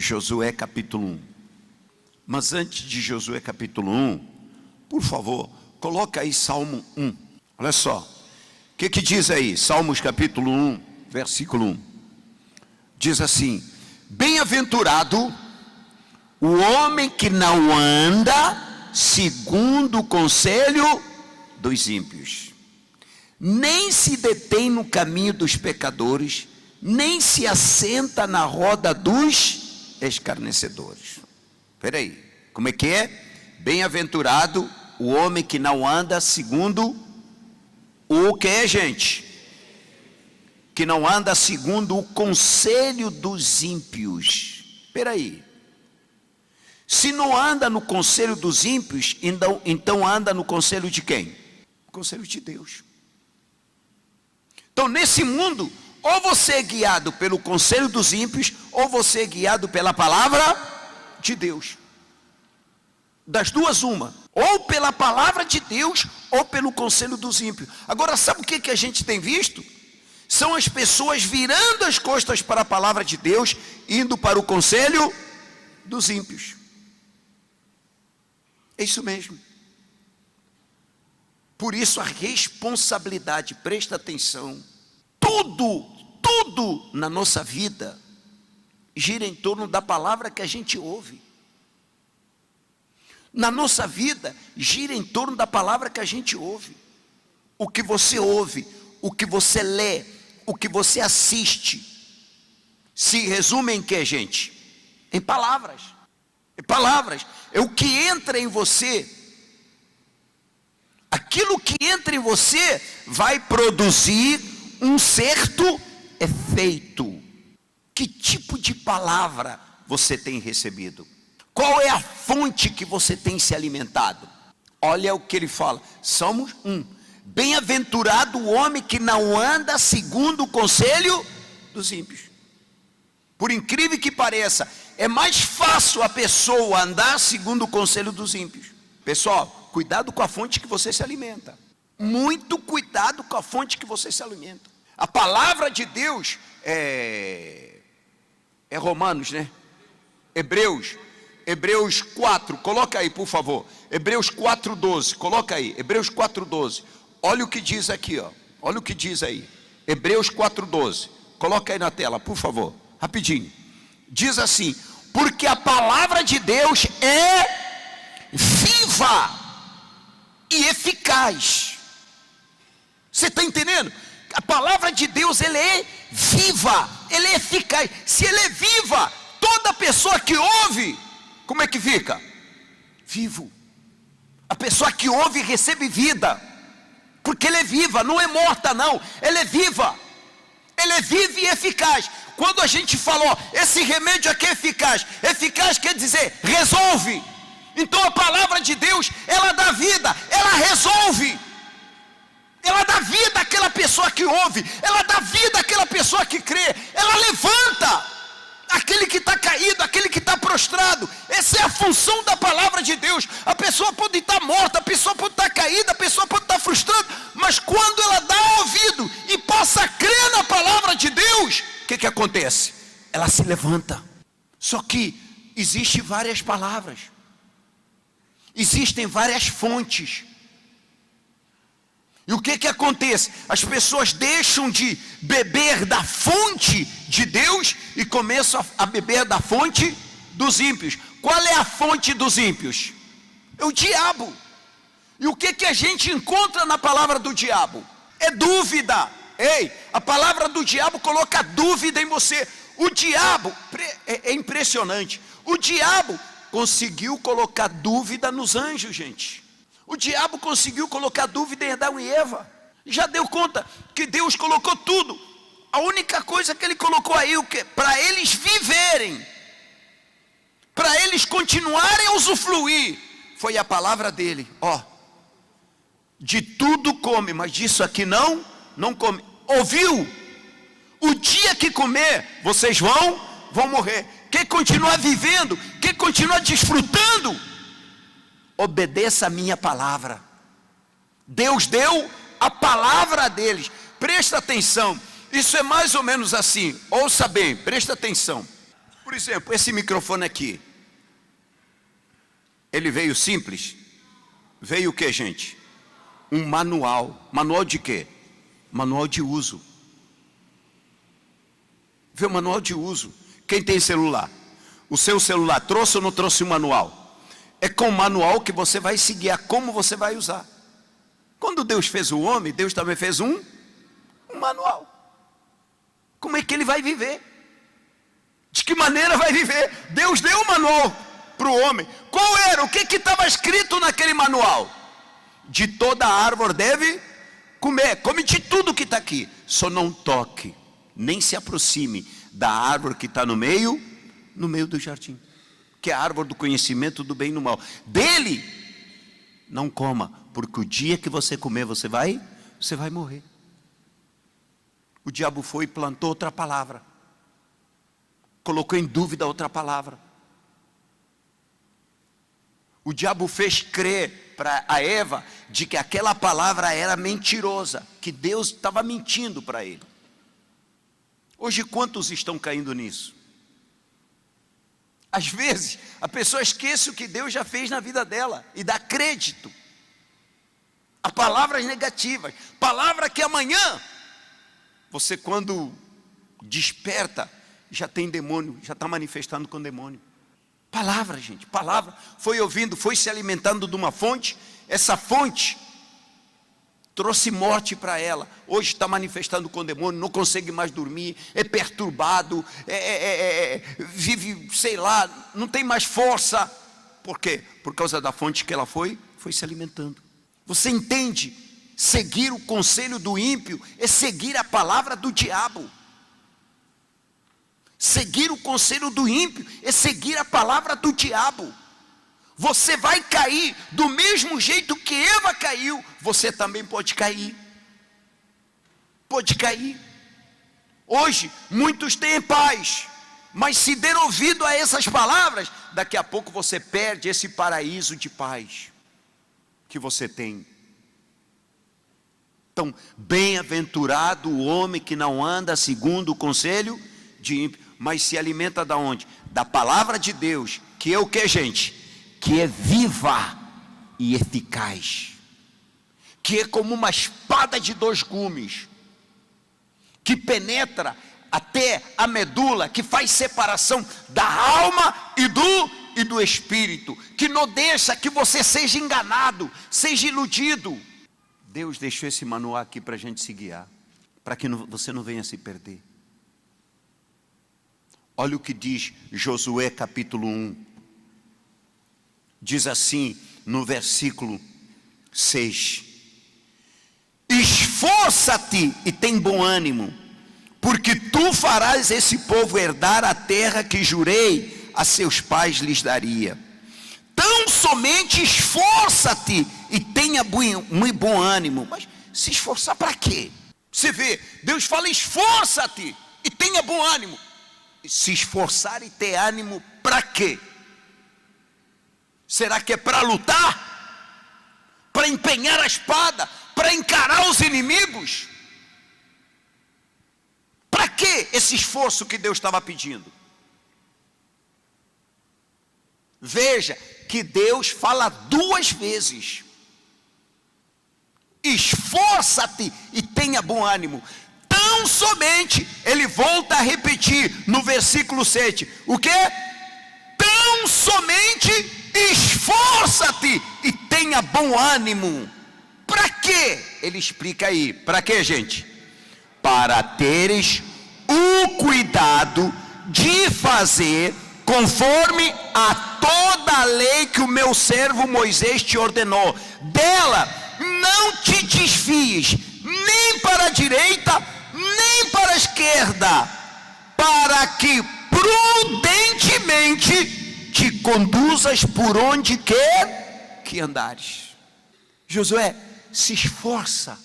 Josué capítulo 1. Mas antes de Josué capítulo 1, por favor, coloca aí Salmo 1. Olha só, o que diz aí? Salmos capítulo 1, versículo 1. Diz assim: bem-aventurado o homem que não anda segundo o conselho dos ímpios, nem se detém no caminho dos pecadores, nem se assenta na roda dos escarnecedores. Espera aí, como é que é? Bem-aventurado o homem que não anda segundo o que, gente? Que não anda segundo o conselho dos ímpios. Espera aí. Se não anda no conselho dos ímpios, então anda no conselho de quem? O conselho de Deus. Então nesse mundo, ou você é guiado pelo conselho dos ímpios, ou você é guiado pela palavra de Deus. Das duas uma, ou pela palavra de Deus, ou pelo conselho dos ímpios. Agora sabe o que a gente tem visto? São as pessoas virando as costas para a palavra de Deus, indo para o conselho dos ímpios. É isso mesmo. Por isso a responsabilidade, presta atenção, tudo na nossa vida gira em torno da palavra que a gente ouve. Na nossa vida gira em torno da palavra que a gente ouve. O que você ouve, o que você lê, o que você assiste, se resume em que, gente? Em palavras. Em palavras. É o que entra em você. Aquilo que entra em você vai produzir um certo efeito. Que tipo de palavra você tem recebido? Qual é a fonte que você tem se alimentado? Olha o que ele fala, Salmos 1. Bem-aventurado o homem que não anda segundo o conselho dos ímpios. Por incrível que pareça, é mais fácil a pessoa andar segundo o conselho dos ímpios. Pessoal, cuidado com a fonte que você se alimenta. Muito cuidado com a fonte que você se alimenta. A palavra de Deus é Romanos, né? Hebreus 4, coloca aí por favor. Hebreus 4:12, coloca aí. Hebreus 4:12. Olha o que diz aqui, ó. Olha o que diz aí. Hebreus 4:12. Coloca aí na tela, por favor. Rapidinho. Diz assim: porque a palavra de Deus é viva e eficaz. Você está entendendo? A palavra de Deus, ela é viva, ela é eficaz. Se ela é viva, toda pessoa que ouve, como é que fica? Vivo. A pessoa que ouve recebe vida, porque ela é viva, não é morta não, ela é viva. Ela é viva e eficaz. Quando a gente fala, ó, esse remédio aqui é eficaz, eficaz quer dizer, resolve. Então a palavra de Deus, ela dá vida, ela resolve. Ela dá vida àquela pessoa que ouve, ela dá vida àquela pessoa que crê, ela levanta aquele que está caído, aquele que está prostrado. Essa é a função da palavra de Deus. A pessoa pode estar morta, a pessoa pode estar caída, a pessoa pode estar frustrada, mas quando ela dá ouvido e passa a crer na palavra de Deus, o que acontece? Ela se levanta. Só que existem várias palavras, existem várias fontes. E o que acontece? As pessoas deixam de beber da fonte de Deus e começam a beber da fonte dos ímpios. Qual é a fonte dos ímpios? É o diabo. E o que a gente encontra na palavra do diabo? É dúvida. Ei, a palavra do diabo coloca dúvida em você. O diabo, é impressionante, o diabo conseguiu colocar dúvida nos anjos, gente. O diabo conseguiu colocar dúvida em Adão e Eva. Já deu conta que Deus colocou tudo. A única coisa que ele colocou aí, o que? Para eles viverem, para eles continuarem a usufruir, foi a palavra dele. Ó, de tudo come, mas disso aqui não come. Ouviu? O dia que comer, vocês vão morrer. Quem continuar vivendo, quem continuar desfrutando, obedeça a minha palavra. Deus deu a palavra deles. Presta atenção, isso é mais ou menos assim. Ouça bem, presta atenção. Por exemplo, esse microfone aqui, ele veio simples? Veio o que, gente? Um manual. Manual de quê? Manual de uso. Veio o manual de uso. Quem tem celular? O seu celular trouxe ou não trouxe o manual? É com o manual que você vai se guiar como você vai usar. Quando Deus fez o homem, Deus também fez um manual. Como é que ele vai viver? De que maneira vai viver? Deus deu um manual para o homem. Qual era? O que estava escrito naquele manual? De toda árvore deve comer. Come de tudo que está aqui. Só não toque, nem se aproxime da árvore que está no meio do jardim, que é a árvore do conhecimento do bem e do mal. Dele não coma, porque o dia que você comer, você vai morrer. O diabo foi e plantou outra palavra, colocou em dúvida outra palavra. O diabo fez crer para a Eva de que aquela palavra era mentirosa, que Deus estava mentindo para ele. Hoje quantos estão caindo nisso? Às vezes a pessoa esquece o que Deus já fez na vida dela e dá crédito a palavras negativas, palavra que amanhã você, quando desperta, já tem demônio, já está manifestando com demônio. Palavra, gente, palavra. Foi ouvindo, foi se alimentando de uma fonte. Essa fonte trouxe morte para ela. Hoje está manifestando com demônio, não consegue mais dormir, é perturbado, vive, sei lá, não tem mais força. Por quê? Por causa da fonte que ela foi se alimentando. Você entende? Seguir o conselho do ímpio é seguir a palavra do diabo. Seguir o conselho do ímpio é seguir a palavra do diabo. Você vai cair do mesmo jeito que Eva caiu, você também pode cair. Pode cair. Hoje, muitos têm paz, mas se der ouvido a essas palavras, daqui a pouco você perde esse paraíso de paz que você tem. Então, bem-aventurado o homem que não anda segundo o conselho de ímpio, mas se alimenta da onde? Da palavra de Deus, que é o que, gente? Que é viva e eficaz, que é como uma espada de 2 gumes, que penetra até a medula, que faz separação da alma e do espírito, que não deixa que você seja enganado, seja iludido. Deus deixou esse manual aqui para a gente se guiar, para que você não venha se perder. Olha o que diz Josué capítulo 1. Diz assim no versículo 6: esforça-te e tem bom ânimo, porque tu farás esse povo herdar a terra que jurei a seus pais lhes daria. Tão somente esforça-te e tenha muito bom ânimo. Mas se esforçar para quê? Você vê, Deus fala esforça-te e tenha bom ânimo. Se esforçar e ter ânimo para quê? Será que é para lutar? Para empenhar a espada? Para encarar os inimigos? Para que esse esforço que Deus estava pedindo? Veja que Deus fala 2 vezes. Esforça-te e tenha bom ânimo. Tão somente, ele volta a repetir no versículo 7. O que? Tão somente esforça-te e tenha bom ânimo. Para quê? Ele explica aí. Para quê, gente? Para teres o cuidado de fazer conforme a toda a lei que o meu servo Moisés te ordenou. Dela não te desvies, nem para a direita, nem para a esquerda, para que prudentemente te conduzas por onde quer que andares. Josué, se esforça.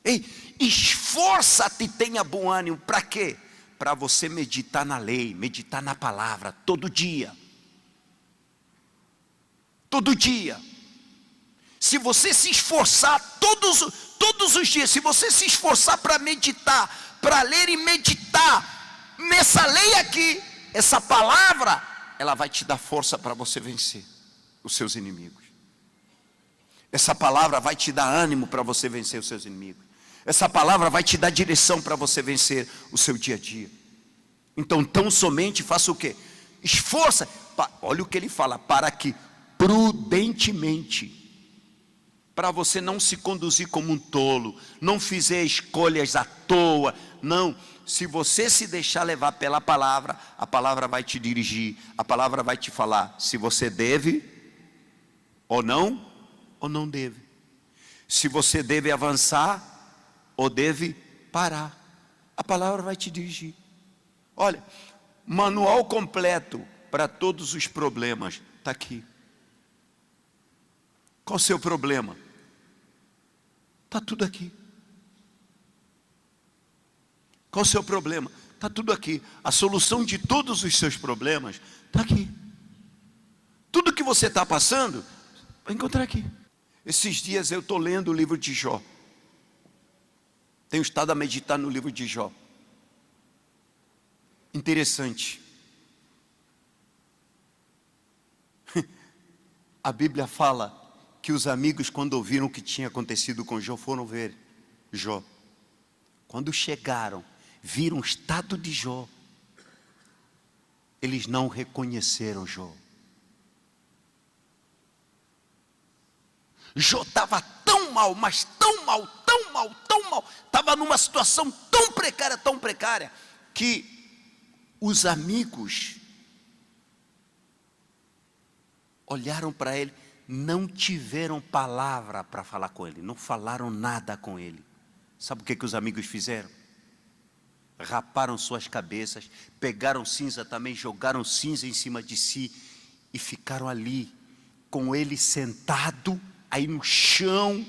Ei, esforça-te e tenha bom ânimo. Para quê? Para você meditar na lei, meditar na palavra, todo dia. Todo dia. Se você se esforçar todos os dias, se você se esforçar para meditar, para ler e meditar nessa lei aqui, essa palavra, ela vai te dar força para você vencer os seus inimigos. Essa palavra vai te dar ânimo para você vencer os seus inimigos. Essa palavra vai te dar direção para você vencer o seu dia a dia. Então, tão somente faça o quê? Esforça. Olha o que ele fala, para que prudentemente, para você não se conduzir como um tolo, não fizer escolhas à toa. Não, se você se deixar levar pela palavra, a palavra vai te dirigir, a palavra vai te falar se você deve ou não deve. Se você deve avançar ou deve parar. A palavra vai te dirigir. Olha, manual completo para todos os problemas está aqui. Qual o seu problema? Está tudo aqui. Qual o seu problema? Está tudo aqui. A solução de todos os seus problemas está aqui. Tudo que você está passando, vai encontrar aqui. Esses dias eu estou lendo o livro de Jó. Tenho estado a meditar no livro de Jó. Interessante. A Bíblia fala que os amigos, quando ouviram o que tinha acontecido com Jó, foram ver Jó. Quando chegaram, viram o estado de Jó, eles não reconheceram Jó. Jó estava tão mal, mas tão mal, estava numa situação tão precária, que os amigos olharam para ele, não tiveram palavra para falar com ele, não falaram nada com ele. Sabe o que os amigos fizeram? Raparam suas cabeças, pegaram cinza também, jogaram cinza em cima de si e ficaram ali, com ele sentado, aí no chão,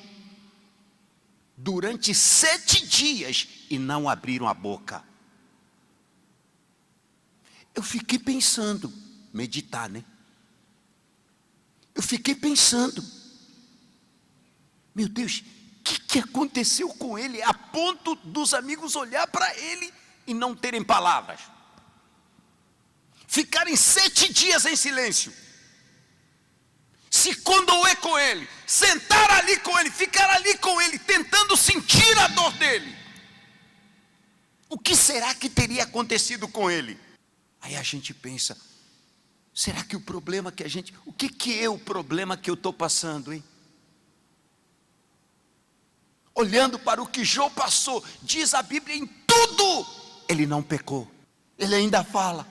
durante 7 dias e não abriram a boca. Eu fiquei pensando, meditar, né? Eu fiquei pensando, meu Deus, o que aconteceu com ele a ponto dos amigos olhar para ele e não terem palavras? Ficarem 7 dias em silêncio, se condoer com ele, sentar ali com ele, ficar ali com ele, tentando sentir a dor dele. O que será que teria acontecido com ele? Aí a gente pensa, será que o problema que o que é o problema que eu estou passando, hein? Olhando para o que Jó passou, diz a Bíblia, em tudo ele não pecou. Ele ainda fala,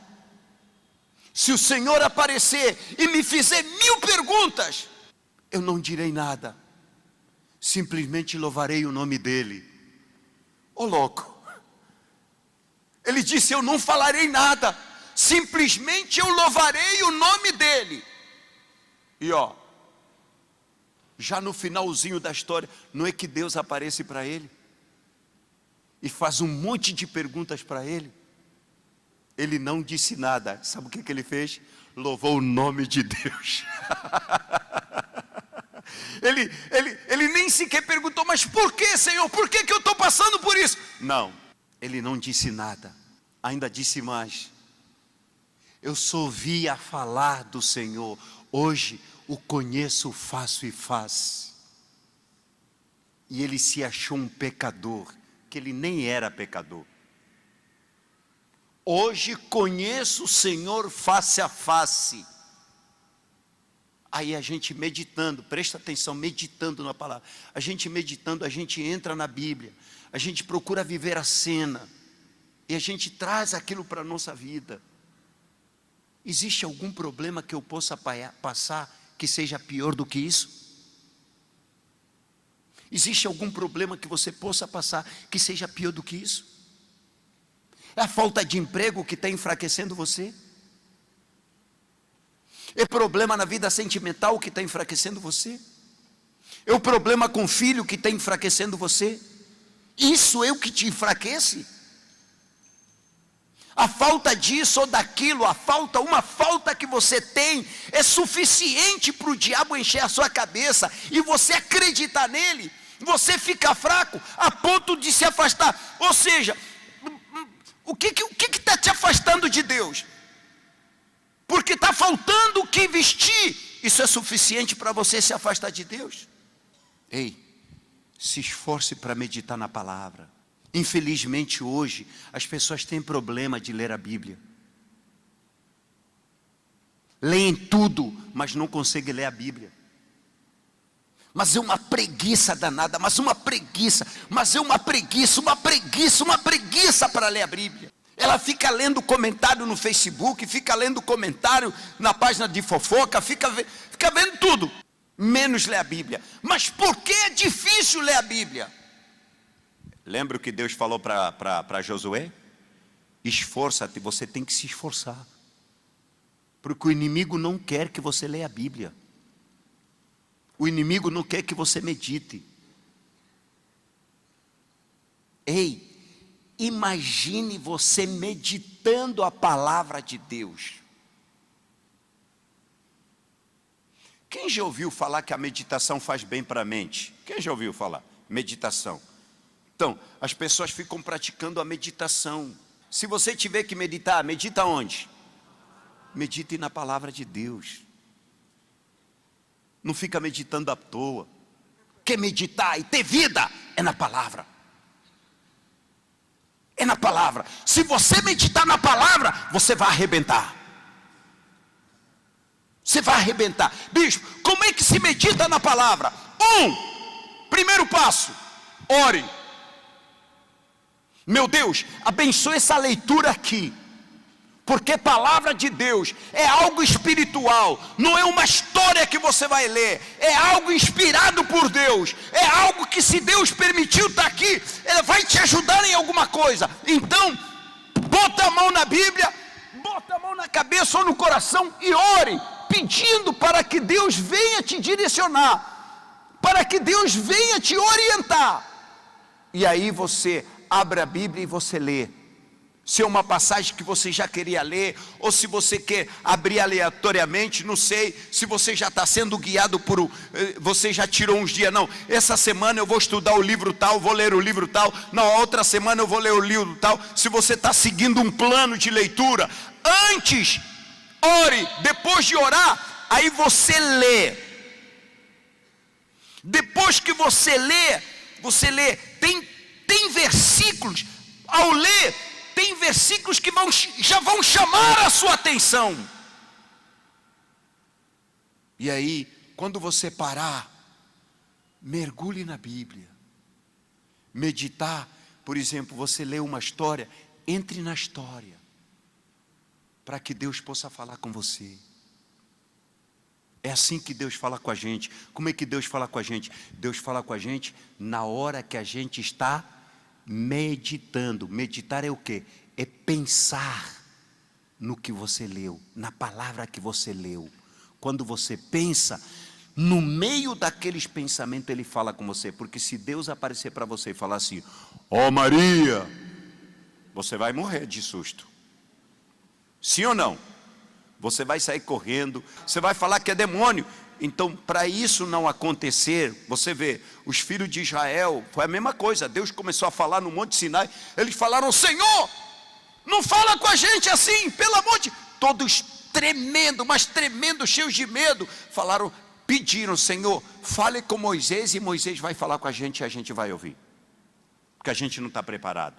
se o Senhor aparecer e me fizer 1000 perguntas, eu não direi nada, simplesmente louvarei o nome dele. Ô louco, ele disse, eu não falarei nada, simplesmente eu louvarei o nome dele. E ó, já no finalzinho da história, não é que Deus aparece para ele e faz um monte de perguntas para ele? Ele não disse nada. Sabe o que ele fez? Louvou o nome de Deus. ele nem sequer perguntou, mas por que, Senhor? Por que eu estou passando por isso? Não, ele não disse nada. Ainda disse mais, eu só ouvia falar do Senhor, hoje o conheço face a face. E ele se achou um pecador, que ele nem era pecador. Hoje conheço o Senhor face a face. Aí a gente meditando, presta atenção, meditando na palavra. A gente meditando, a gente entra na Bíblia. A gente procura viver a cena. E a gente traz aquilo para a nossa vida. Existe algum problema que eu possa passar que seja pior do que isso? Existe algum problema que você possa passar que seja pior do que isso? É a falta de emprego que está enfraquecendo você? É problema na vida sentimental que está enfraquecendo você? É o problema com o filho que está enfraquecendo você? Isso é o que te enfraquece? A falta disso ou daquilo, uma falta que você tem, é suficiente para o diabo encher a sua cabeça, e você acreditar nele, você fica fraco, a ponto de se afastar. Ou seja, o que está te afastando de Deus? porque está faltando o que vestir. Isso é suficiente para você se afastar de Deus? Ei, se esforce para meditar na palavra. Infelizmente hoje, as pessoas têm problema de ler a Bíblia. Leem tudo, mas não conseguem ler a Bíblia. Mas é uma preguiça danada, mas é uma preguiça para ler a Bíblia. Ela fica lendo comentário no Facebook, fica lendo comentário na página de fofoca, fica vendo tudo, menos ler a Bíblia. Mas por que é difícil ler a Bíblia? Lembra o que Deus falou para Josué? Esforça-te, você tem que se esforçar. Porque o inimigo não quer que você leia a Bíblia. O inimigo não quer que você medite. Ei, imagine você meditando a palavra de Deus. Quem já ouviu falar que a meditação faz bem para a mente? Quem já ouviu falar? Meditação. Então, as pessoas ficam praticando a meditação. Se você tiver que meditar, medita onde? Medite na palavra de Deus. Não fica meditando à toa. Quer meditar e ter vida? É na palavra. É na palavra. Se você meditar na palavra, você vai arrebentar. Você vai arrebentar. Bispo, como é que se medita na palavra? Primeiro passo, ore. Meu Deus, abençoe essa leitura aqui. Porque palavra de Deus é algo espiritual, não é uma história que você vai ler, é algo inspirado por Deus, é algo que, se Deus permitiu estar aqui, Ele vai te ajudar em alguma coisa. Então, bota a mão na Bíblia, bota a mão na cabeça ou no coração e ore, pedindo para que Deus venha te direcionar, para que Deus venha te orientar. E aí você abre a Bíblia e você lê. Se é uma passagem que você já queria ler, ou se você quer abrir aleatoriamente, não sei, se você já está sendo guiado você já tirou uns dias, não, essa semana eu vou estudar o livro tal, vou ler o livro tal, na outra semana eu vou ler o livro tal. Se você está seguindo um plano de leitura, antes, ore, depois de orar, aí você lê. Depois que você lê, tem versículos, ao ler, tem versículos que já vão chamar a sua atenção. E aí, quando você parar, mergulhe na Bíblia. Meditar, por exemplo, você lê uma história, entre na história, para que Deus possa falar com você. É assim que Deus fala com a gente. Como é que Deus fala com a gente? Deus fala com a gente na hora que a gente está meditando. Meditar é o quê? É pensar no que você leu, na palavra que você leu. Quando você pensa, no meio daqueles pensamentos Ele fala com você. Porque se Deus aparecer para você e falar assim: ó Maria, você vai morrer de susto. Sim ou não? Você vai sair correndo, você vai falar que é demônio. Então, para isso não acontecer, você vê, os filhos de Israel, foi a mesma coisa. Deus começou a falar no Monte Sinai, eles falaram: Senhor, não fala com a gente assim, pelo amor de... Todos tremendo, mas tremendo, cheios de medo, pediram: Senhor, fale com Moisés, e Moisés vai falar com a gente e a gente vai ouvir. Porque a gente não está preparado.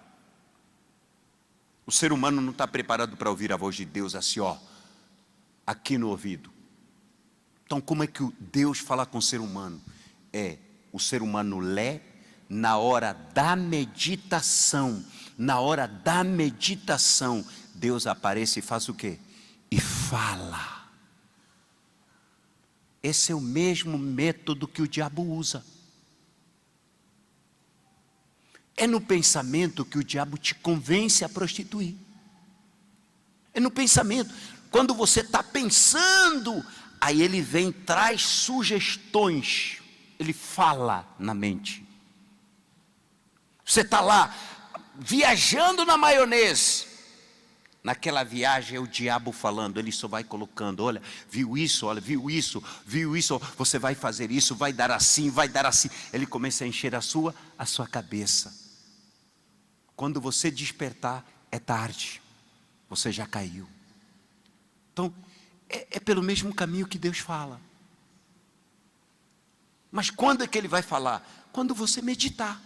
O ser humano não está preparado para ouvir a voz de Deus assim, ó, aqui no ouvido. Então, como é que Deus fala com o ser humano? O ser humano lê, na hora da meditação, Deus aparece e faz o quê? E fala. Esse é o mesmo método que o diabo usa. É no pensamento que o diabo te convence a prostituir. É no pensamento. Quando você está pensando, aí ele vem, traz sugestões, ele fala na mente. Você está lá, viajando na maionese, naquela viagem é o diabo falando, ele só vai colocando: olha, viu isso, você vai fazer isso, vai dar assim. Ele começa a encher a sua cabeça. Quando você despertar, é tarde, você já caiu. Então, é pelo mesmo caminho que Deus fala. Mas quando é que Ele vai falar? Quando você meditar.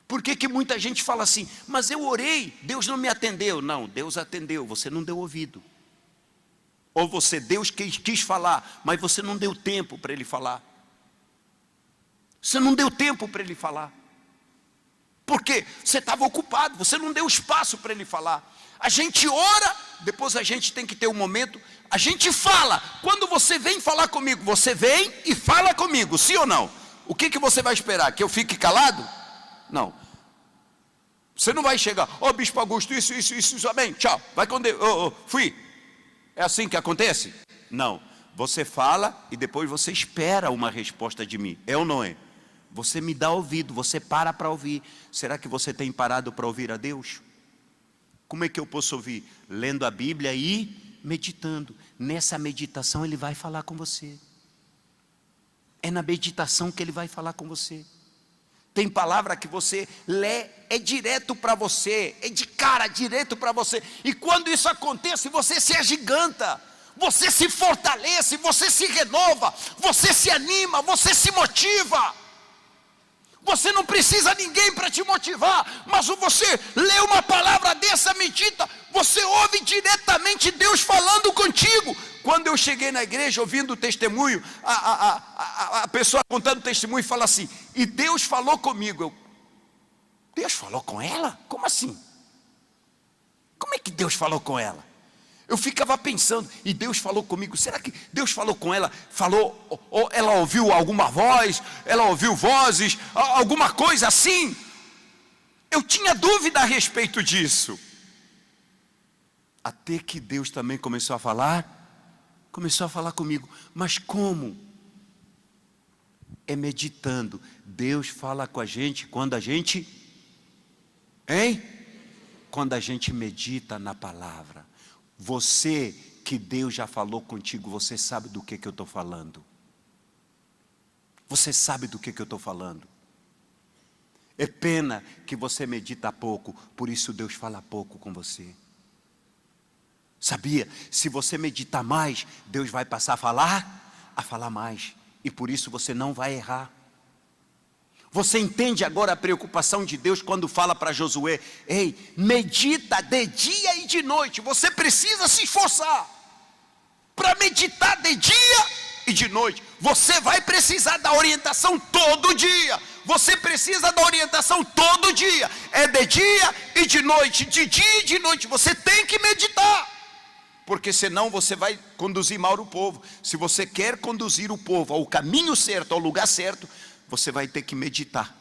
Por que muita gente fala assim, mas eu orei, Deus não me atendeu? Não, Deus atendeu, você não deu ouvido. Ou Deus quis falar, mas você não deu tempo para Ele falar. Você não deu tempo para Ele falar. Porque você estava ocupado, você não deu espaço para Ele falar. A gente ora, depois a gente tem que ter um momento, a gente fala. Quando você vem falar comigo, você vem e fala comigo, sim ou não? O que você vai esperar? Que eu fique calado? Não. Você não vai chegar, Bispo Augusto, isso, amém, tchau, vai com Deus, fui. É assim que acontece? Não. Você fala e depois você espera uma resposta de mim, é ou não é? Você me dá ouvido, você para ouvir. Será que você tem parado para ouvir a Deus? Como é que eu posso ouvir? Lendo a Bíblia e meditando. Nessa meditação Ele vai falar com você. É na meditação que Ele vai falar com você. Tem palavra que você lê, é direto para você, é de cara, direto para você. E quando isso acontece, você se agiganta, você se fortalece, você se renova, você se anima, você se motiva. Você não precisa de ninguém para te motivar, mas você lê uma palavra dessa, medita, você ouve diretamente Deus falando contigo. Quando eu cheguei na igreja ouvindo o testemunho, a pessoa contando o testemunho fala assim, e Deus falou comigo. Deus falou com ela? Como assim? Como é que Deus falou com ela? Eu ficava pensando, e Deus falou comigo, será que Deus falou com ela? Falou, ou ela ouviu alguma voz, ela ouviu vozes, alguma coisa assim? Eu tinha dúvida a respeito disso. Até que Deus também começou a falar comigo. Mas como? É meditando. Deus fala com a gente quando a gente, quando a gente medita na palavra. Você, que Deus já falou contigo, você sabe do que eu estou falando. Você sabe do que eu estou falando. É pena que você medita pouco, por isso Deus fala pouco com você. Sabia? Se você meditar mais, Deus vai passar a falar mais. E por isso você não vai errar. Você entende agora a preocupação de Deus quando fala para Josué, ei, medita de dia e de noite. Você precisa se esforçar para meditar de dia e de noite. Você vai precisar da orientação todo dia. Você precisa da orientação todo dia. É de dia e de noite, de dia e de noite. Você tem que meditar. Porque senão você vai conduzir mal o povo. Se você quer conduzir o povo ao caminho certo, ao lugar certo, você vai ter que meditar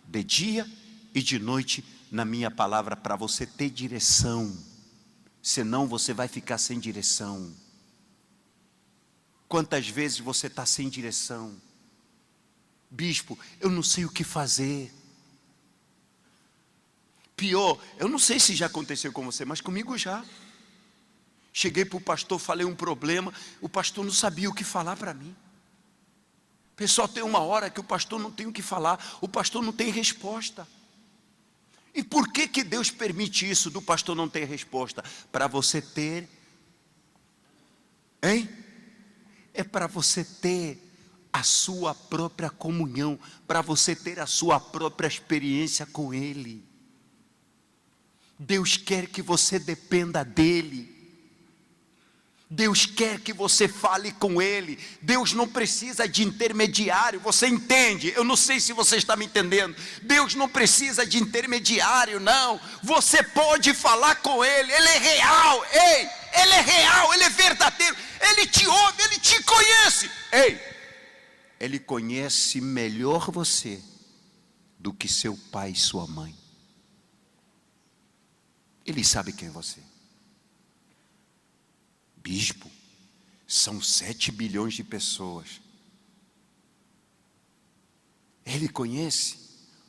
de dia e de noite na minha palavra para você ter direção. Senão você vai ficar sem direção. Quantas vezes você está sem direção? Bispo, eu não sei o que fazer. Pior, eu não sei se já aconteceu com você, mas comigo já. Cheguei para o pastor, falei um problema, o pastor não sabia o que falar para mim. Pessoal, tem uma hora que o pastor não tem o que falar, o pastor não tem resposta. E por que Deus permite isso do pastor não ter resposta? Para você ter, é para você ter a sua própria comunhão, para você ter a sua própria experiência com Ele. Deus quer que você dependa dEle. Deus quer que você fale com Ele. Deus não precisa de intermediário. Você entende? Eu não sei se você está me entendendo. Deus não precisa de intermediário, não. Você pode falar com Ele. Ele é real. Ei, Ele é real, Ele é verdadeiro. Ele te ouve, Ele te conhece. Ei, Ele conhece melhor você do que seu pai e sua mãe. Ele sabe quem é você. Bispo, são 7 bilhões de pessoas. Ele conhece.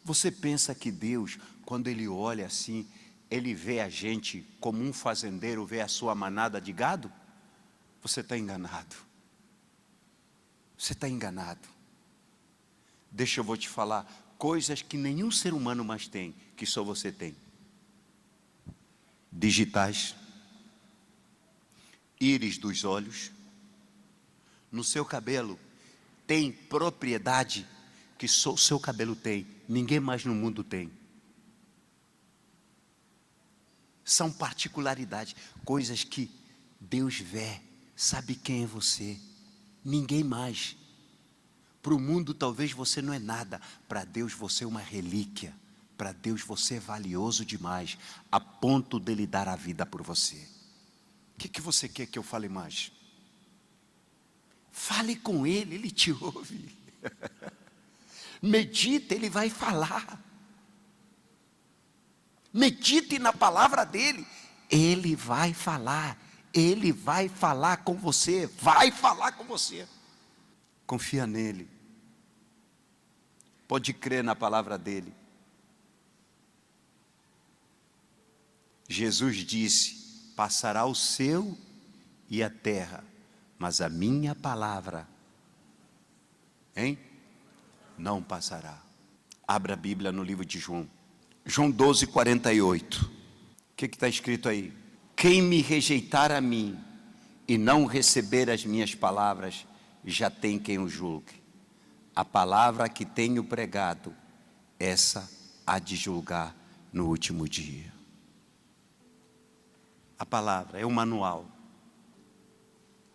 Você pensa que Deus, quando Ele olha assim, Ele vê a gente como um fazendeiro vê a sua manada de gado? Você está enganado. Você está enganado. Deixa eu vou te falar coisas que nenhum ser humano mais tem, que só você tem. Digitais. íris dos olhos, no seu cabelo, tem propriedade que só o seu cabelo tem, ninguém mais no mundo tem. São particularidades, coisas que Deus vê, sabe quem é você, ninguém mais. Para o mundo talvez você não é nada, para Deus você é uma relíquia, para Deus você é valioso demais, a ponto dele dar a vida por você. O que você quer que eu fale mais? Fale com Ele, Ele te ouve. Medita, Ele vai falar. Medite na palavra dEle, Ele vai falar. Ele vai falar com você, vai falar com você. Confia nele. Pode crer na palavra dEle. Jesus disse: passará o céu e a terra, mas a minha palavra, não passará. Abra a Bíblia no livro de João. João 12, 48. O que está escrito aí? Quem me rejeitar a mim e não receber as minhas palavras, já tem quem o julgue. A palavra que tenho pregado, essa há de julgar no último dia. A palavra é um manual.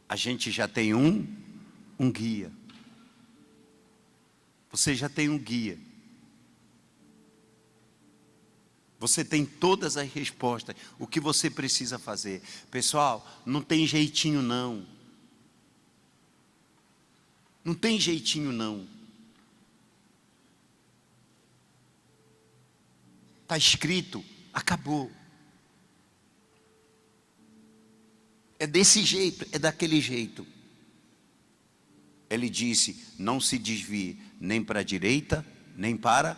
A gente já tem um guia. Você já tem um guia. Você tem todas as respostas. O que você precisa fazer? Pessoal, não tem jeitinho não. Não tem jeitinho não. Está escrito, acabou. É desse jeito, é daquele jeito. Ele disse, não se desvie nem para a direita, nem para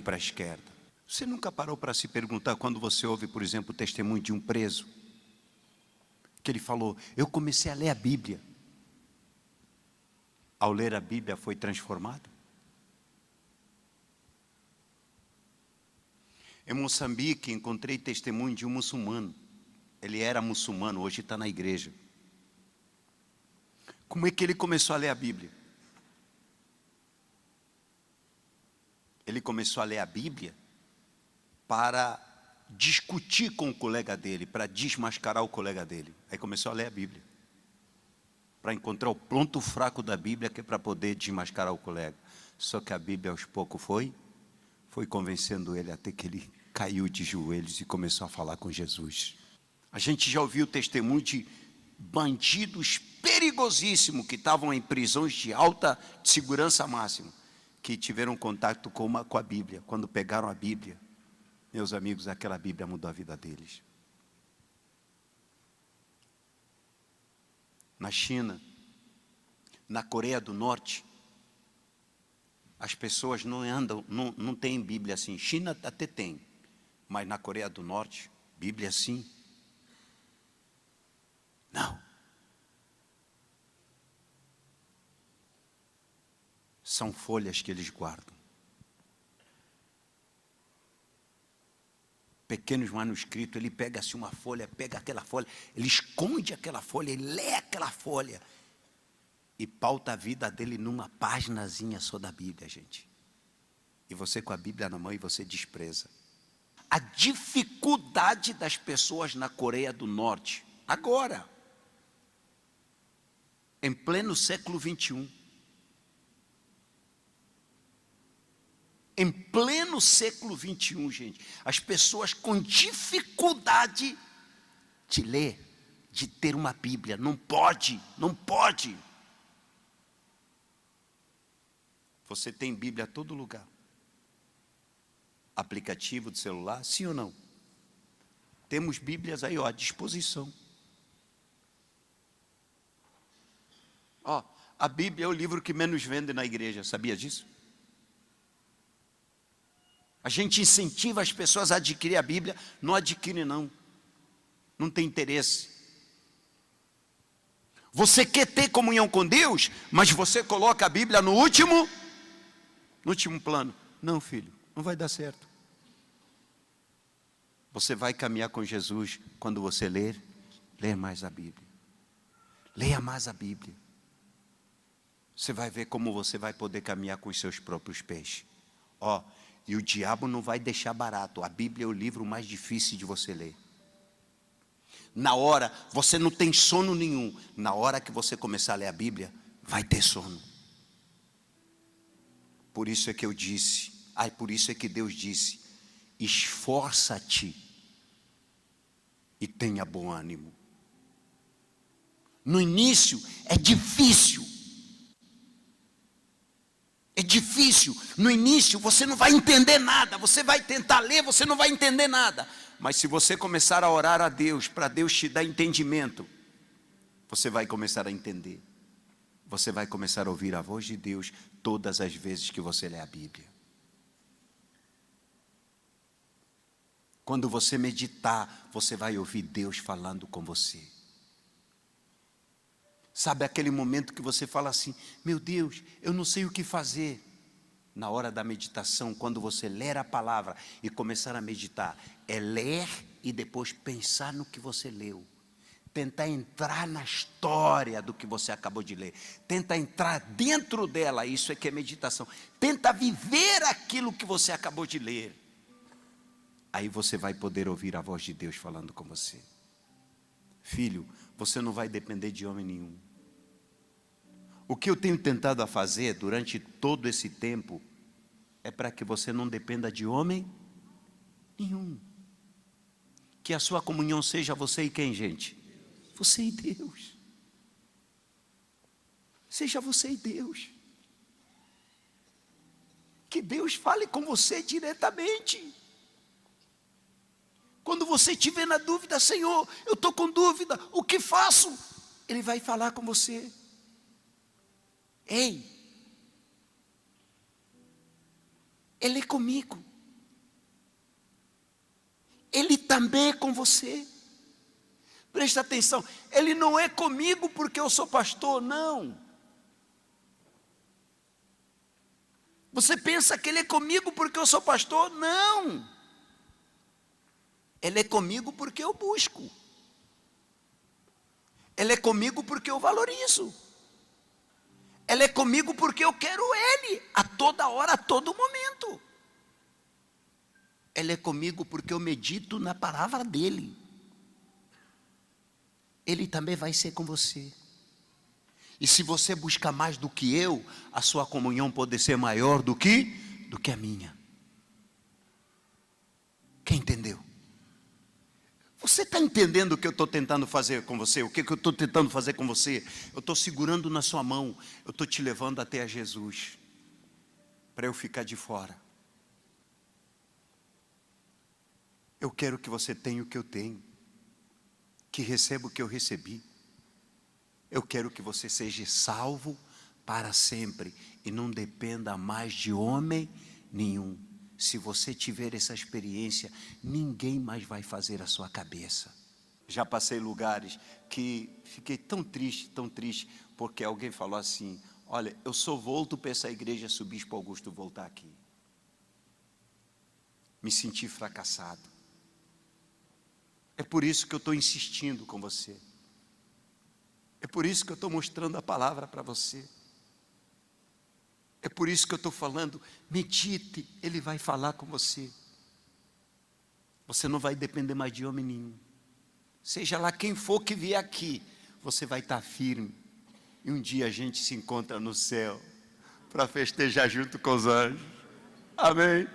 a esquerda. Você nunca parou para se perguntar, quando você ouve, por exemplo, o testemunho de um preso, que ele falou, eu comecei a ler a Bíblia. Ao ler a Bíblia foi transformado? Em Moçambique encontrei testemunho de um muçulmano. Ele era muçulmano, hoje está na igreja. Como é que ele começou a ler a Bíblia? Ele começou a ler a Bíblia para discutir com o colega dele, para desmascarar o colega dele. Aí começou a ler a Bíblia, para encontrar o ponto fraco da Bíblia, que é para poder desmascarar o colega. Só que a Bíblia aos poucos foi convencendo ele, até que ele caiu de joelhos e começou a falar com Jesus. A gente já ouviu o testemunho de bandidos perigosíssimos que estavam em prisões de alta segurança máxima, que tiveram contato com a Bíblia. Quando pegaram a Bíblia, meus amigos, aquela Bíblia mudou a vida deles. Na China, na Coreia do Norte, as pessoas não andam, não tem Bíblia assim. China até tem, mas na Coreia do Norte, Bíblia assim, não. São folhas que eles guardam. Pequenos manuscritos, ele pega assim uma folha, pega aquela folha, ele esconde aquela folha, ele lê aquela folha e pauta a vida dele numa paginazinha só da Bíblia, gente. E você com a Bíblia na mão e você despreza. A dificuldade das pessoas na Coreia do Norte, agora, em pleno século 21, em pleno século 21, gente, as pessoas com dificuldade de ler, de ter uma Bíblia, não pode. Você tem Bíblia a todo lugar. Aplicativo de celular, sim ou não? Temos Bíblias aí, à disposição. A Bíblia é o livro que menos vende na igreja, sabia disso? A gente incentiva as pessoas a adquirir a Bíblia, não adquire não tem interesse. Você quer ter comunhão com Deus, mas você coloca a Bíblia no último plano. Não, filho, não vai dar certo. Você vai caminhar com Jesus quando você ler mais a Bíblia. Leia mais a Bíblia. Você vai ver como você vai poder caminhar com os seus próprios pés. E o diabo não vai deixar barato. A Bíblia é o livro mais difícil de você ler. Na hora, você não tem sono nenhum. Na hora que você começar a ler a Bíblia, vai ter sono. Por isso é que eu disse, por isso é que Deus disse: esforça-te e tenha bom ânimo. No início é difícil. É difícil. No início você não vai entender nada. Você vai tentar ler, você não vai entender nada. Mas se você começar a orar a Deus, para Deus te dar entendimento, você vai começar a entender. Você vai começar a ouvir a voz de Deus todas as vezes que você lê a Bíblia. Quando você meditar, você vai ouvir Deus falando com você. Sabe aquele momento que você fala assim: meu Deus, eu não sei o que fazer. Na hora da meditação, quando você ler a palavra e começar a meditar, é ler e depois pensar no que você leu. Tentar entrar na história do que você acabou de ler. Tenta entrar dentro dela, isso é que é meditação. Tenta viver aquilo que você acabou de ler. Aí você vai poder ouvir a voz de Deus falando com você. Filho, você não vai depender de homem nenhum. O que eu tenho tentado a fazer durante todo esse tempo é para que você não dependa de homem nenhum. Que a sua comunhão seja você e quem, gente? Você e Deus. Seja você e Deus. Que Deus fale com você diretamente. Quando você estiver na dúvida: Senhor, eu estou com dúvida, o que faço? Ele vai falar com você. Ei, Ele é comigo. Ele também é com você. Presta atenção, Ele não é comigo porque eu sou pastor, não. Você pensa que Ele é comigo porque eu sou pastor? Não. Ele é comigo porque eu busco. Ele é comigo porque eu valorizo. Ele é comigo porque eu quero Ele, a toda hora, a todo momento. Ele é comigo porque eu medito na palavra dEle. Ele também vai ser com você. E se você buscar mais do que eu, a sua comunhão pode ser maior do que a minha. Quem entendeu? Você está entendendo o que eu estou tentando fazer com você? O que eu estou tentando fazer com você? Eu estou segurando na sua mão. Eu estou te levando até a Jesus. Para eu ficar de fora. Eu quero que você tenha o que eu tenho. Que receba o que eu recebi. Eu quero que você seja salvo para sempre. E não dependa mais de homem nenhum. Se você tiver essa experiência, ninguém mais vai fazer a sua cabeça. Já passei lugares que fiquei tão triste, porque alguém falou assim: olha, eu só volto para essa igreja se o bispo Augusto voltar aqui. Me senti fracassado. É por isso que eu estou insistindo com você. É por isso que eu estou mostrando a palavra para você. É por isso que eu estou falando: medite, Ele vai falar com você. Você não vai depender mais de homem nenhum. Seja lá quem for que vier aqui, você vai estar firme. E um dia a gente se encontra no céu, para festejar junto com os anjos. Amém.